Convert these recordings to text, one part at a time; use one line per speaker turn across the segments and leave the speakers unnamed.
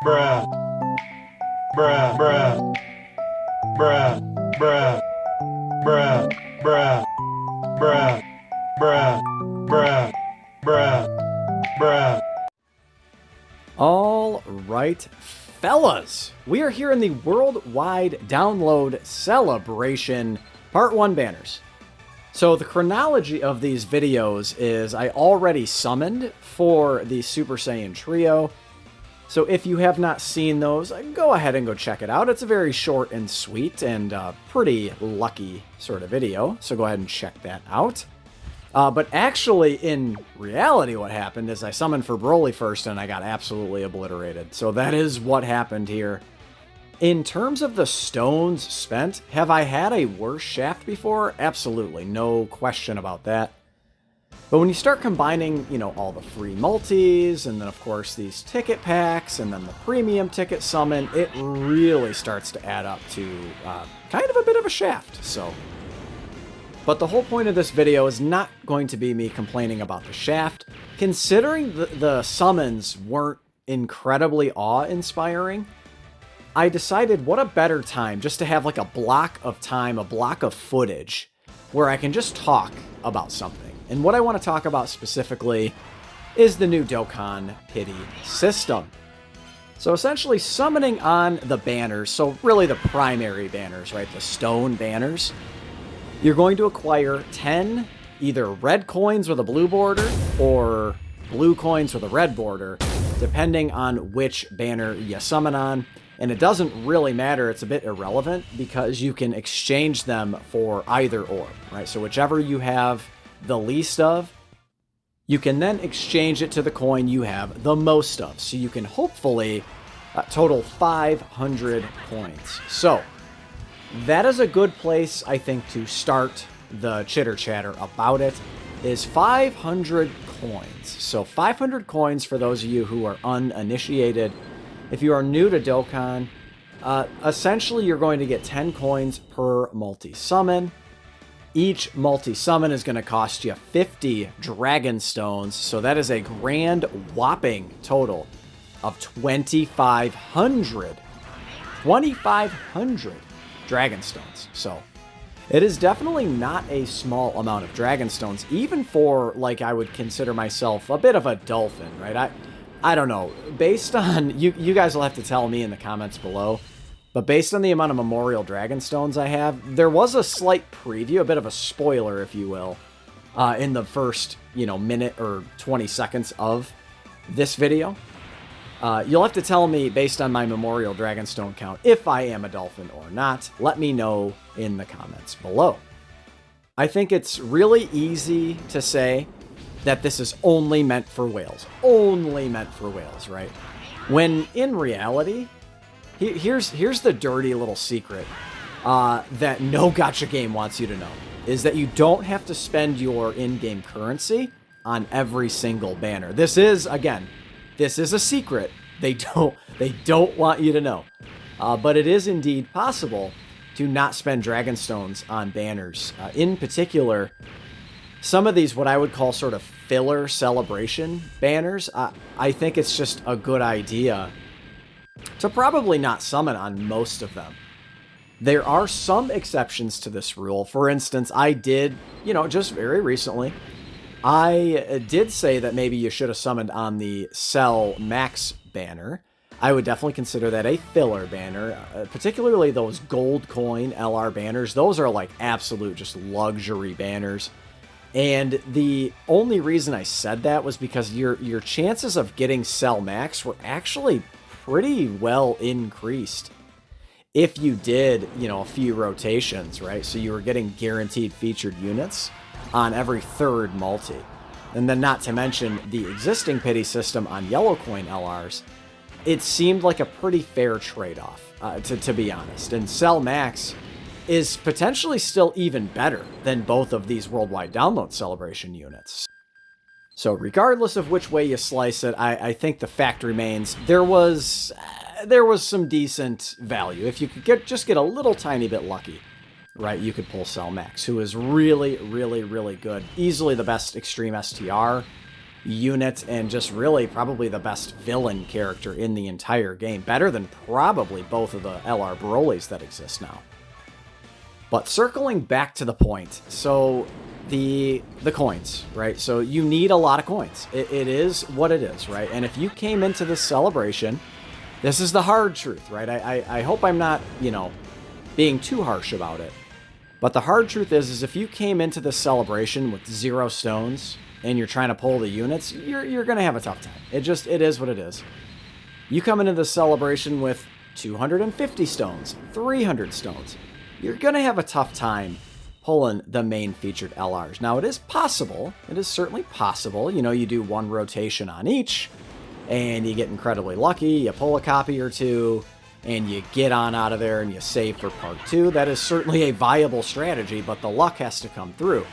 bruh, bruh, bruh, bruh, bruh, bruh, bruh, bruh, bruh, bruh, bruh, bruh.
All right, fellas, we are here in the worldwide download celebration part 1 banners. So the chronology of these videos is I already summoned for the Super Saiyan Trio. So if you have not seen those, go ahead and go check it out. It's a very short and sweet and pretty lucky sort of video. So go ahead and check that out. But actually, in reality, what happened is I summoned for Broly first and I got absolutely obliterated. So that is what happened here. In terms of the stones spent, have I had a worse shaft before? Absolutely, no question about that. But when you start combining, you know, all the free multis, and then of course these ticket packs, and then the premium ticket summon, it really starts to add up to kind of a bit of a shaft, so... But the whole point of this video is not going to be me complaining about the shaft. Considering the summons weren't incredibly awe-inspiring, I decided what a better time just to have like a block of time, a block of footage, where I can just talk about something. And what I want to talk about specifically is the new Dokkan pity system. So essentially summoning on the banners, so really the primary banners, right, the stone banners, you're going to acquire 10 either red coins with a blue border or blue coins with a red border, depending on which banner you summon on. And it doesn't really matter, it's a bit irrelevant, because you can exchange them for either or, right? So whichever you have the least of, you can then exchange it to the coin you have the most of. So you can hopefully total 500 coins. So that is a good place, I think, to start the chitter chatter about it, is 500 coins. So 500 coins for those of you who are uninitiated. If you are new to Dokkan, essentially you're going to get 10 coins per multi-summon. Each multi-summon is going to cost you 50 Dragon Stones, so that is a grand whopping total of 2,500. 2,500 Dragon Stones. So it is definitely not a small amount of Dragon Stones, even for, like, I would consider myself a bit of a dolphin, right? I don't know. Based on, you guys will have to tell me in the comments below, but based on the amount of Memorial Dragon Stones I have, there was a slight preview, a bit of a spoiler, if you will, in the first, you know, minute or 20 seconds of this video. You'll have to tell me, based on my Memorial Dragonstone count, if I am a dolphin or not. Let me know in the comments below. I think it's really easy to say that this is only meant for whales. Only meant for whales, right? When in reality, here's the dirty little secret that no gacha game wants you to know, is that you don't have to spend your in-game currency on every single banner. This is, again, this is a secret. They don't want you to know. But it is indeed possible to not spend Dragon Stones on banners. In particular, some of these, what I would call sort of filler celebration banners, I think it's just a good idea to probably not summon on most of them. There are some exceptions to this rule. For instance, I did, you know, just very recently, I did say that maybe you should have summoned on the Cell Max banner. I would definitely consider that a filler banner, particularly those gold coin LR banners. Those are like absolute just luxury banners. And the only reason I said that was because your chances of getting Cell Max were actually pretty well increased if you did, you know, a few rotations, right? So you were getting guaranteed featured units on every third multi. And then not to mention the existing pity system on yellow coin LRs, it seemed like a pretty fair trade-off, to be honest. And Cell Max is potentially still even better than both of these worldwide download celebration units. So regardless of which way you slice it, I think the fact remains there was some decent value. If you could just get a little tiny bit lucky, right, you could pull Cell Max, who is really, really, really good. Easily the best Extreme STR unit and just really probably the best villain character in the entire game. Better than probably both of the LR Brolys that exist now. But circling back to the point, so the coins, right? So you need a lot of coins. It is what it is, right? And if you came into this celebration, this is the hard truth, right? I hope I'm not, being too harsh about it. But the hard truth is if you came into this celebration with 0 stones and you're trying to pull the units, you're going to have a tough time. It is what it is. You come into the celebration with 250 stones, 300 stones. You're going to have a tough time pulling the main featured LRs. Now, it is possible. It is certainly possible. You do 1 rotation on each, and you get incredibly lucky. You pull a copy or 2, and you get on out of there, and you save for part 2. That is certainly a viable strategy, but the luck has to come through.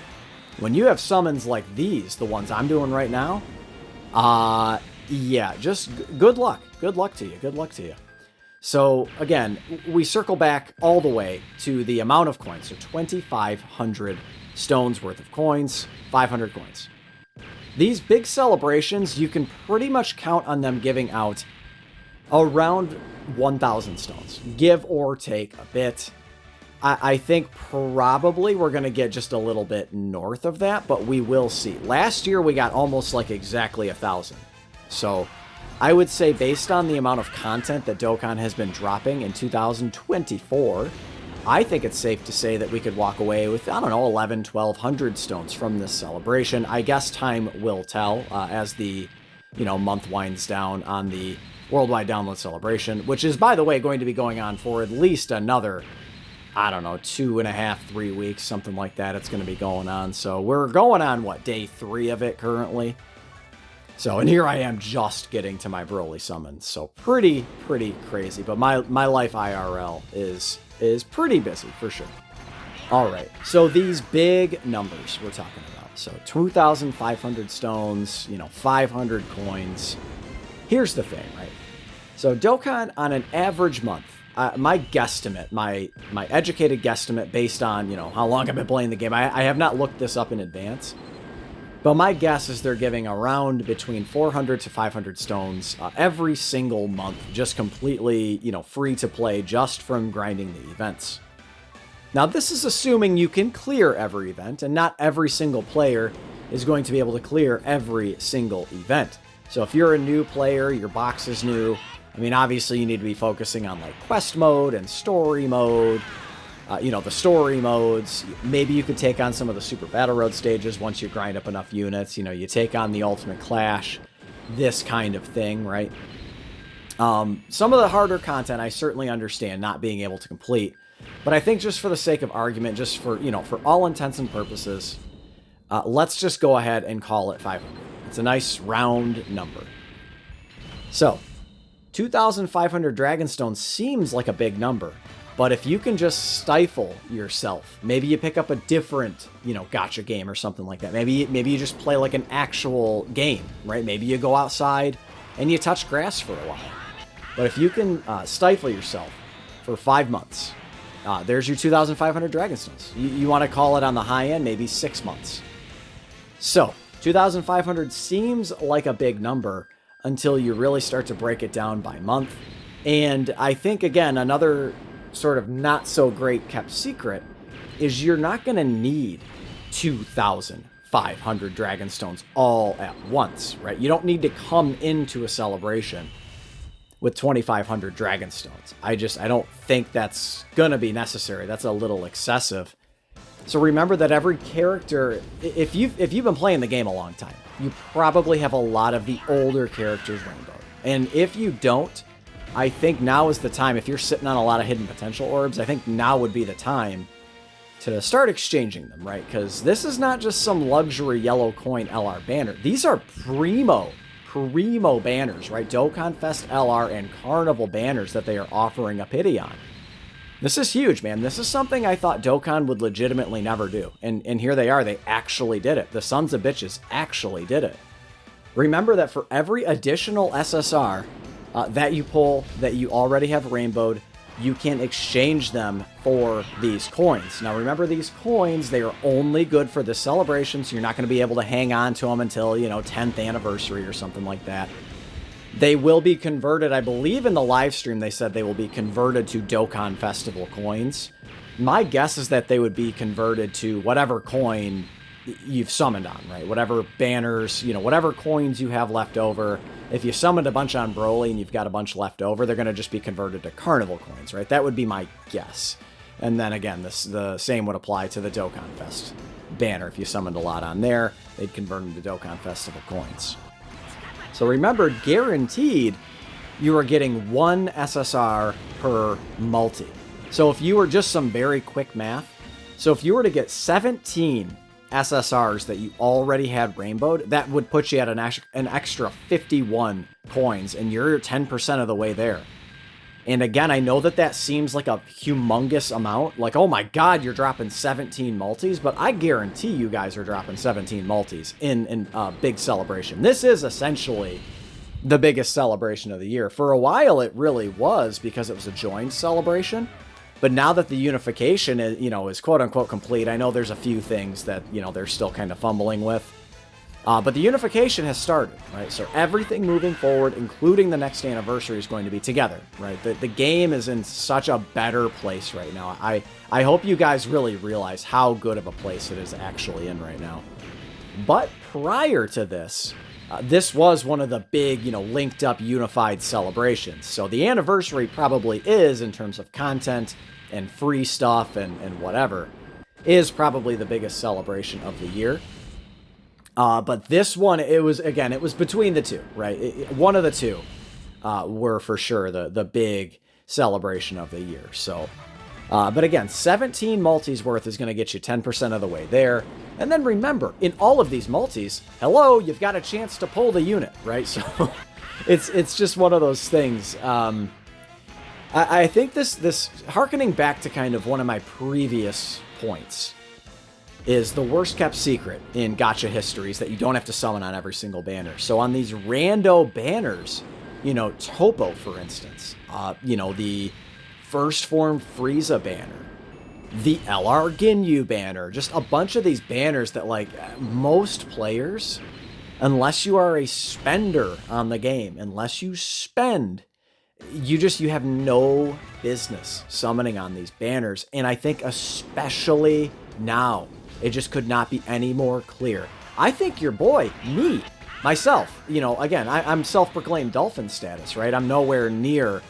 When you have summons like these, the ones I'm doing right now, yeah, just good luck. Good luck to you. Good luck to you. So, again, we circle back all the way to the amount of coins. So 2,500 stones worth of coins, 500 coins. These big celebrations, you can pretty much count on them giving out around 1,000 stones, give or take a bit. I think probably we're going to get just a little bit north of that, but we will see. Last year, we got almost like exactly 1,000. So I would say based on the amount of content that Dokkan has been dropping in 2024, I think it's safe to say that we could walk away with, 1,100 stones from this celebration. I guess time will tell as the, month winds down on the worldwide download celebration, which is, by the way, going to be going on for at least another, 2.5, 3 weeks, something like that. It's going to be going on. So we're going on, day 3 of it currently. So, and here I am just getting to my Broly summons. So pretty crazy. But my life IRL is pretty busy for sure. All right. So these big numbers we're talking about. So 2,500 stones, 500 coins. Here's the thing, right? So Dokkan on an average month, my guesstimate, my educated guesstimate based on, how long I've been playing the game. I have not looked this up in advance. But my guess is they're giving around between 400 to 500 stones every single month, just completely, free to play just from grinding the events. Now, this is assuming you can clear every event, and not every single player is going to be able to clear every single event. So if you're a new player, your box is new, obviously you need to be focusing on quest mode and story mode. The story modes. Maybe you could take on some of the Super Battle Road stages once you grind up enough units. You take on the Ultimate Clash, this kind of thing, right? Some of the harder content I certainly understand not being able to complete, but I think just for the sake of argument, just for, for all intents and purposes, let's just go ahead and call it 500. It's a nice round number. So, 2,500 Dragonstones seems like a big number. But if you can just stifle yourself, maybe you pick up a different, gacha game or something like that. Maybe you just play like an actual game, right? Maybe you go outside and you touch grass for a while. But if you can stifle yourself for 5 months, there's your 2,500 Dragonstones. You want to call it on the high end, maybe 6 months. So 2,500 seems like a big number until you really start to break it down by month. And I think, again, another sort of not so great kept secret is you're not going to need 2,500 Dragonstones all at once, right? You don't need to come into a celebration with 2,500 Dragonstones. I don't think that's going to be necessary. That's a little excessive. So remember that every character, if you've been playing the game a long time, you probably have a lot of the older characters rainbowed. And if you don't, I think now is the time, if you're sitting on a lot of hidden potential orbs, I think now would be the time to start exchanging them, right? Because this is not just some luxury yellow coin LR banner. These are primo banners, right? Dokkan Fest LR and Carnival banners that they are offering a pity on. This is huge, man. This is something I thought Dokkan would legitimately never do. And here they are. They actually did it. The sons of bitches actually did it. Remember that for every additional SSR that you pull, that you already have rainbowed, you can exchange them for these coins. Now remember, these coins, they are only good for the celebration, so you're not going to be able to hang on to them until, 10th anniversary or something like that. They will be converted, I believe in the live stream they said they will be converted to Dokkan Festival coins. My guess is that they would be converted to whatever coin you've summoned on, right? Whatever banners, whatever coins you have left over. If you summoned a bunch on Broly and you've got a bunch left over, they're going to just be converted to Carnival coins, right? That would be my guess. And then again, the same would apply to the Dokkan Fest banner. If you summoned a lot on there, they'd convert them to Dokkan Festival coins. So remember, guaranteed, you are getting 1 SSR per multi. So if you were just some very quick math, so if you were to get 17 SSRs that you already had rainbowed, that would put you at an extra 51 coins, and you're 10% of the way there. And again, I know that seems like a humongous amount, like, oh my god, you're dropping 17 multis, but I guarantee you guys are dropping 17 multis in a big celebration. This is essentially the biggest celebration of the year. For a while, it really was, because it was a joint celebration. But now that the unification is quote-unquote complete, I know there's a few things that, they're still kind of fumbling with. But the unification has started, right? So everything moving forward, including the next anniversary, is going to be together, right? The game is in such a better place right now. I hope you guys really realize how good of a place it is actually in right now. But prior to this, this was one of the big, linked up, unified celebrations. So the anniversary probably is, in terms of content and free stuff and whatever, is probably the biggest celebration of the year. But this one, it was between the two, right? One of the two were for sure the big celebration of the year. So, but again, 17 multis worth is going to get you 10% of the way there. And then remember, in all of these multis, hello, you've got a chance to pull the unit, right? So it's just one of those things. I think this harkening back to kind of one of my previous points, is the worst kept secret in gacha histories that you don't have to summon on every single banner. So on these rando banners, Topo, for instance, the First Form Frieza banner, the LR Ginyu banner, just a bunch of these banners that, like, most players, unless you are a spender on the game, unless you spend, you have no business summoning on these banners. And I think especially now, it just could not be any more clear. I think your boy, myself, again, I'm self-proclaimed Dolphin status, right? I'm nowhere near,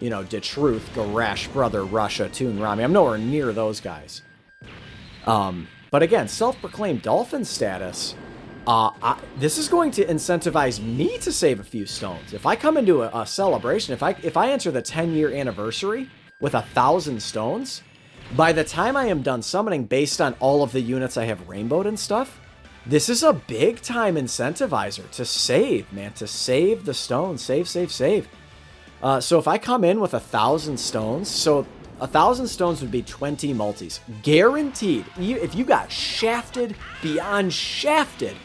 DeTruth, Garash, Brother, Russia, Toon Rami. I'm nowhere near those guys. But again, self-proclaimed Dolphin status, this is going to incentivize me to save a few stones. If I come into a celebration, if I enter the 10-year anniversary with 1,000 stones, by the time I am done summoning, based on all of the units I have rainbowed and stuff, this is a big time incentivizer to save, man, to save the stones, save. So if I come in with 1,000 stones, so 1,000 stones would be 20 multis, guaranteed. If you got shafted beyond shafted,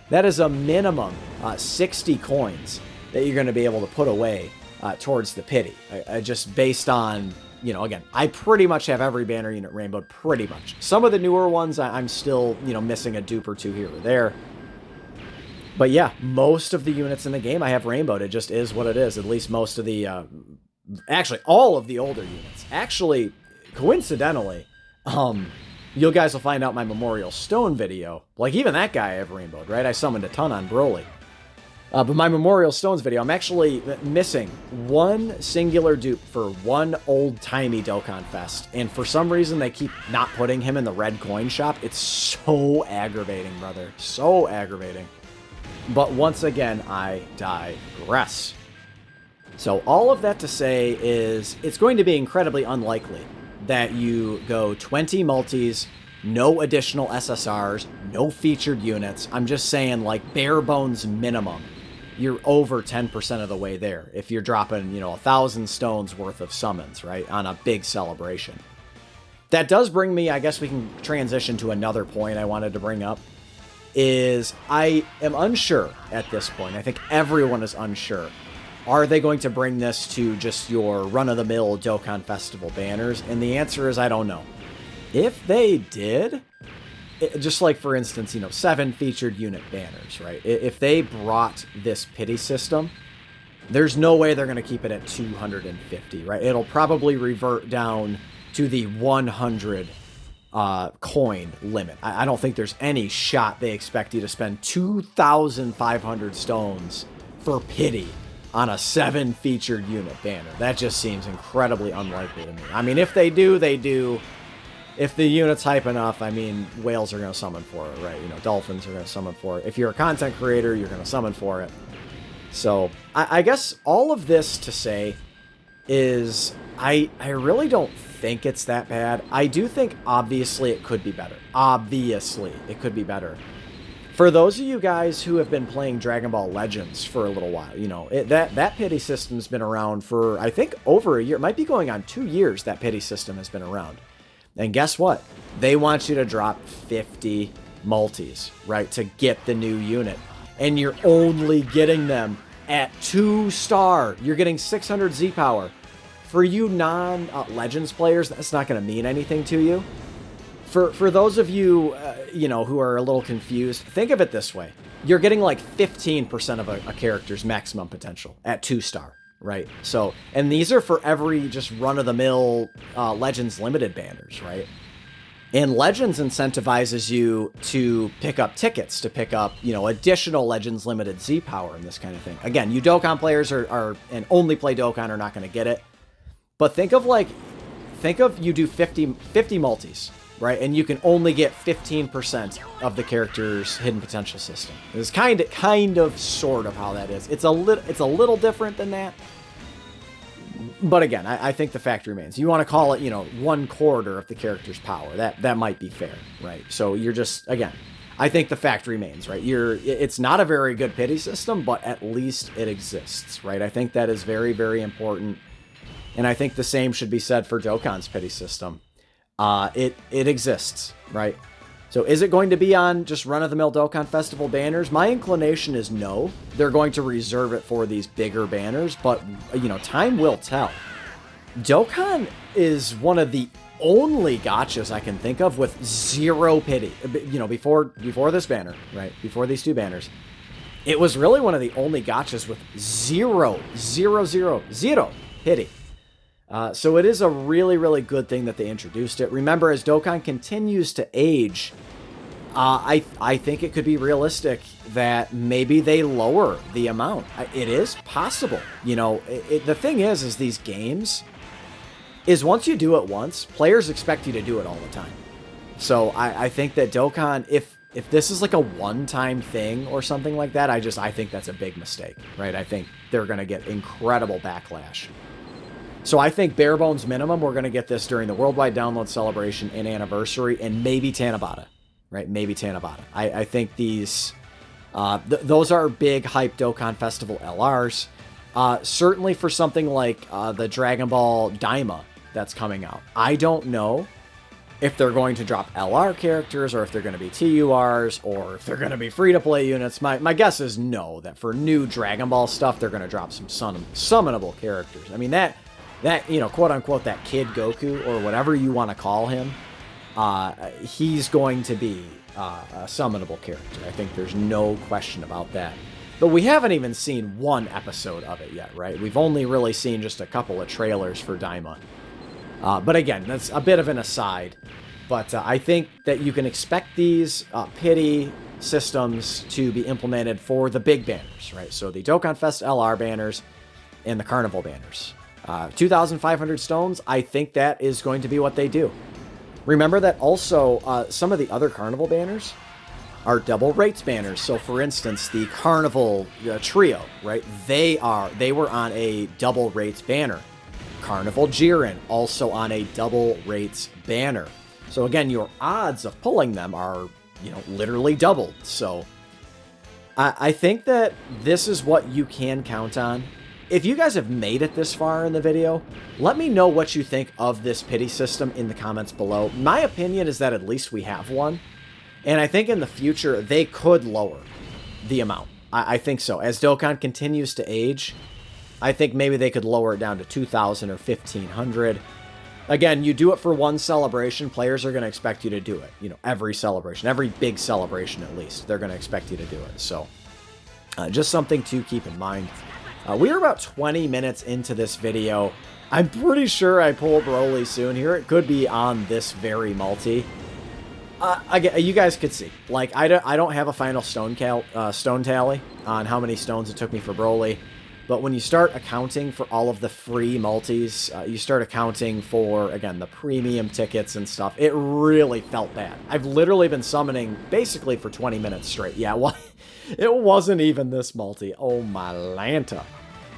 that is a minimum 60 coins that you're going to be able to put away towards the pity. Just based on, again, I pretty much have every banner unit rainbowed, pretty much. Some of the newer ones, I'm still, missing a dupe or two here or there. But yeah, most of the units in the game I have rainbowed. It just is what it is. At least most of the, actually, all of the older units. Actually, coincidentally, you guys will find out my Memorial Stone video. Like, even that guy I have rainbowed, right? I summoned a ton on Broly. But my Memorial Stones video, I'm actually missing one singular dupe for one old-timey Dokkan Fest. And for some reason, they keep not putting him in the red coin shop. It's so aggravating, brother. So aggravating. But once again, I digress. So all of that to say is, it's going to be incredibly unlikely that you go 20 multis, no additional SSRs, no featured units. I'm just saying, like, bare bones minimum, you're over 10% of the way there if you're dropping, 1,000 stones worth of summons, right, on a big celebration. That does bring me, I guess we can transition to another point I wanted to bring up, is I am unsure at this point. I think everyone is unsure are they going to bring this to just your run-of-the-mill Dokkan Festival banners? And the answer is I don't know. If they did, just like, for instance, 7 featured unit banners, right? If they brought this pity system, there's no way they're going to keep it at 250, right? It'll probably revert down to the 100 coin limit. I don't think there's any shot they expect you to spend 2,500 stones for pity on a 7 featured unit banner. That just seems incredibly unlikely to me. I mean, if they do, they do. If the unit's hype enough, I mean, whales are going to summon for it, right? Dolphins are going to summon for it. If you're a content creator, you're going to summon for it. So I guess all of this to say is I really don't think it's that bad. I do think obviously it could be better. Obviously it could be better. For those of you guys who have been playing Dragon Ball Legends for a little while, that pity system's been around for, I think, over a year. It might be going on 2 years that pity system has been around. And guess what? They want you to drop 50 multis, right, to get the new unit. And you're only getting them at 2-star. You're getting 600 Z power. For you non-Legends players, that's not going to mean anything to you. For those of you, who are a little confused, think of it this way. You're getting like 15% of a character's maximum potential at 2-star, right? So, and these are for every just run-of-the-mill Legends Limited banners, right? And Legends incentivizes you to pick up tickets, to pick up, additional Legends Limited Z power and this kind of thing. Again, you Dokkan players are and only play Dokkan are not going to get it. But think of you do 50 multis, right? And you can only get 15% of the character's hidden potential system. It's kind of sort of how that is. It's a little different than that. But again, I think the fact remains. You want to call it, 1/4 of the character's power. That might be fair, right? So you're just, again, I think the fact remains, right? It's not a very good pity system, but at least it exists, right? I think that is very, very important. And I think the same should be said for Dokkan's pity system. It exists, right? So is it going to be on just run-of-the-mill Dokkan Festival banners? My inclination is no. They're going to reserve it for these bigger banners, but, time will tell. Dokkan is one of the only gachas I can think of with 0 pity. Before this banner, right? Before these 2 banners. It was really one of the only gachas with 0 pity. So it is a really, really good thing that they introduced it. Remember, as Dokkan continues to age, I think it could be realistic that maybe they lower the amount. It is possible. The thing is these games, is once you do it once, players expect you to do it all the time. So I think that Dokkan, if this is like a one-time thing or something like that, I think that's a big mistake, right? I think they're going to get incredible backlash. So I think bare bones minimum, we're going to get this during the Worldwide Download Celebration and Anniversary, and maybe Tanabata, right? Maybe Tanabata. I think these, those are big hype Dokkan Festival LRs. Certainly for something like the Dragon Ball Daima that's coming out. I don't know if they're going to drop LR characters, or if they're going to be TURs, or if they're going to be free-to-play units. My guess is no, that for new Dragon Ball stuff, they're going to drop some summonable characters. I mean, that quote-unquote, that Kid Goku, or whatever you want to call him, he's going to be a summonable character. I think there's no question about that. But we haven't even seen one episode of it yet, right? We've only really seen just a couple of trailers for Daima. But again, that's a bit of an aside. But I think that you can expect these pity systems to be implemented for the big banners, right? So the Dokkan Fest LR banners and the Carnival banners. 2,500 stones, I think that is going to be what they do. Remember that also some of the other Carnival banners are double rates banners. So for instance, the Carnival trio, right? They were on a double rates banner. Carnival Jiren also on a double rates banner. So again, your odds of pulling them are, literally doubled. So I think that this is what you can count on. If you guys have made it this far in the video, let me know what you think of this pity system in the comments below. My opinion is that at least we have one. And I think in the future, they could lower the amount. I think so. As Dokkan continues to age, I think maybe they could lower it down to 2,000 or 1,500. Again, you do it for one celebration, players are going to expect you to do it. You know, every celebration, every big celebration at least, they're going to expect you to do it. So, just something to keep in mind. We are about 20 minutes into this video. I'm pretty sure I pull Broly soon here. It could be on this very multi. Again, you guys could see. Like, I don't have a final stone tally on how many stones it took me for Broly. But when you start accounting for all of the free multis, you start accounting for, again, the premium tickets and stuff, it really felt bad. I've literally been summoning basically for 20 minutes straight. Yeah, well, it wasn't even this multi. Oh, my Lanta.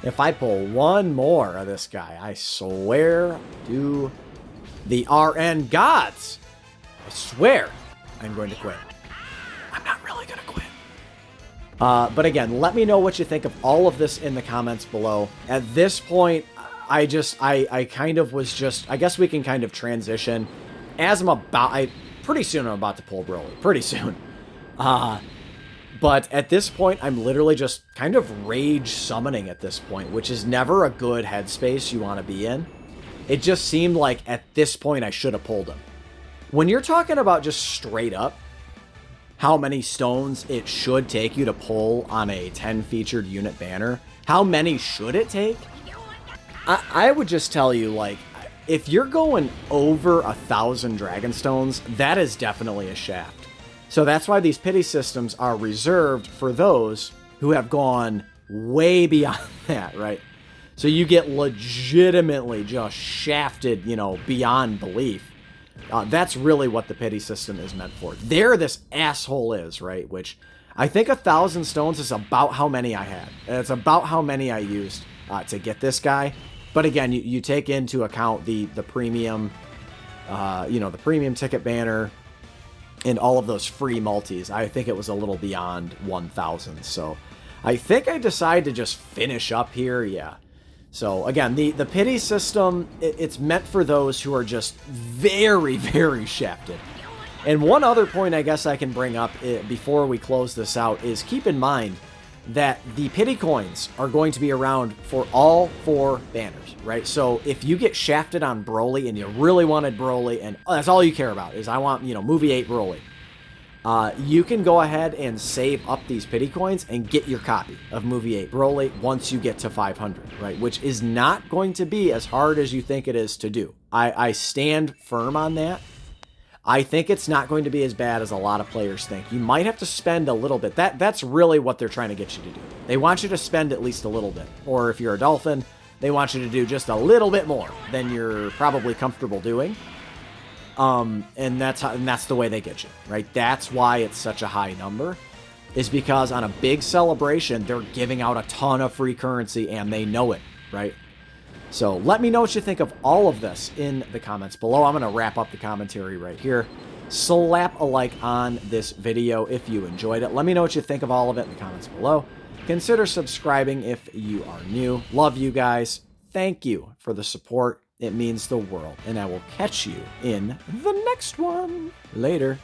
If I pull one more of this guy, I swear to the RN gods, I swear I'm going to quit. I'm not really going to quit. But again, let me know what you think of all of this in the comments below. At this point, I kind of was just, I guess we can kind of transition as pretty soon I'm about to pull Broly, pretty soon. But at this point, I'm literally just kind of rage summoning at this point, which is never a good headspace you want to be in. It just seemed like at this point I should have pulled him. When you're talking about just straight up, how many stones it should take you to pull on a 10 featured unit banner, how many should it take? I would just tell you, like, if you're going over 1,000 dragon stones, that is definitely a shaft. So that's why these pity systems are reserved for those who have gone way beyond that, right? So you get legitimately just shafted, you know, beyond belief. That's really what the pity system is meant for. There this asshole is, right? Which I think 1,000 stones is about how many I had. It's about how many I used to get this guy. But again, you take into account the premium, you know, the premium ticket banner and all of those free multis. I think it was a little beyond 1,000. So I think I decided to just finish up here. Yeah. So again, the pity system, it's meant for those who are just very, very shafted. And one other point I guess I can bring up before we close this out is keep in mind that the pity coins are going to be around for all 4 banners, right? So if you get shafted on Broly and you really wanted Broly and that's all you care about is I want, you know, movie 8 Broly. You can go ahead and save up these pity coins and get your copy of Movie 8 Broly once you get to 500, right? Which is not going to be as hard as you think it is to do. I stand firm on that. I think it's not going to be as bad as a lot of players think. You might have to spend a little bit. That's really what they're trying to get you to do. They want you to spend at least a little bit. Or if you're a Dolphin, they want you to do just a little bit more than you're probably comfortable doing. And that's the way they get you, right? That's why it's such a high number, is because on a big celebration, they're giving out a ton of free currency and they know it, right? So let me know what you think of all of this in the comments below. I'm going to wrap up the commentary right here. Slap a like on this video if you enjoyed it. Let me know what you think of all of it in the comments below. Consider subscribing if you are new. Love you guys. Thank you for the support. It means the world. And I will catch you in the next one. Later.